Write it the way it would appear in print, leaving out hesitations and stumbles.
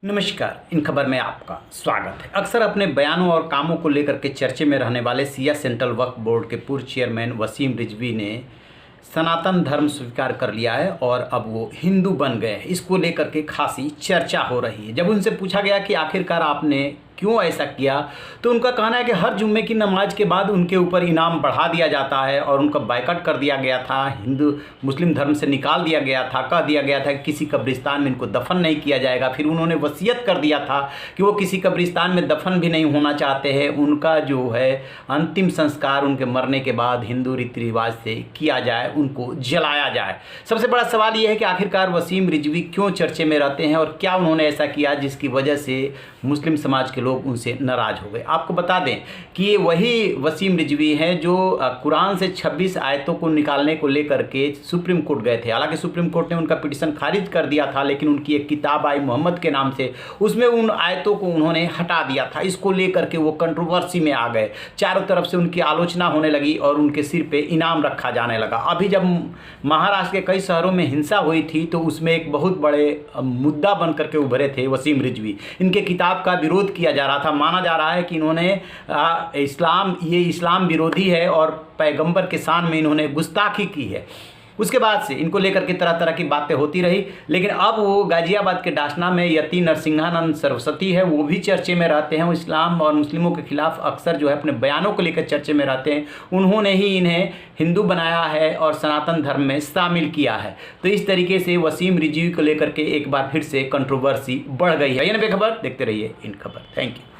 नमस्कार। इन खबर में आपका स्वागत है। अक्सर अपने बयानों और कामों को लेकर के चर्चे में रहने वाले सिया सेंट्रल वक्फ बोर्ड के पूर्व चेयरमैन वसीम रिजवी ने सनातन धर्म स्वीकार कर लिया है और अब वो हिंदू बन गए हैं। इसको लेकर के खासी चर्चा हो रही है। जब उनसे पूछा गया कि आखिरकार आपने क्यों ऐसा किया, तो उनका कहना है कि हर जुम्मे की नमाज के बाद उनके ऊपर इनाम बढ़ा दिया जाता है और उनका बाइकआउट कर दिया गया था, हिंदू मुस्लिम धर्म से निकाल दिया गया था, कह दिया गया था कि किसी कब्रिस्तान में इनको दफन नहीं किया जाएगा। फिर उन्होंने वसीयत कर दिया था कि वो किसी कब्रिस्तान में दफन भी नहीं होना चाहते हैं। उनका जो है अंतिम संस्कार उनके मरने के बाद हिंदू रीति रिवाज से किया जाए, उनको जलाया जाए। सबसे बड़ा सवाल ये है कि आखिरकार वसीम रिजवी क्यों चर्चे में रहते हैं और क्या उन्होंने ऐसा किया जिसकी वजह से मुस्लिम समाज के लोग उनसे नाराज हो गए। आपको बता दें कि ये वही वसीम रिजवी हैं जो कुरान से 26 आयतों को निकालने को लेकर के सुप्रीम कोर्ट गए थे। हालांकि सुप्रीम कोर्ट ने उनका पिटीशन खारिज कर दिया था, लेकिन उनकी एक किताब आई मोहम्मद के नाम से, उसमें उन आयतों को उन्होंने हटा दिया था। इसको लेकर के वो कंट्रोवर्सी में आ गए, चारों तरफ से उनकी आलोचना होने लगी और उनके सिर पे इनाम रखा जाने लगा। अभी जब महाराष्ट्र के कई शहरों में हिंसा हुई थी तो उसमें एक बहुत बड़े मुद्दा बन करके उभरे थे वसीम रिजवी। इनके किताब का विरोध किया जा रहा था। माना जा रहा है कि इन्होंने इस्लाम विरोधी है और पैगंबर के शान में इन्होंने गुस्ताखी की है। उसके बाद से इनको लेकर के तरह तरह की बातें होती रही, लेकिन अब वो गाजियाबाद के डासना में यति नरसिंहानंद सरस्वती है, वो भी चर्चे में रहते हैं। वो इस्लाम और मुस्लिमों के खिलाफ अक्सर जो है अपने बयानों को लेकर चर्चे में रहते हैं। उन्होंने ही इन्हें हिंदू बनाया है और सनातन धर्म में शामिल किया है। तो इस तरीके से वसीम रिजवी को लेकर के एक बार फिर से कंट्रोवर्सी बढ़ गई है। ये बेखबर देखते रहिए इन खबर। Thank you.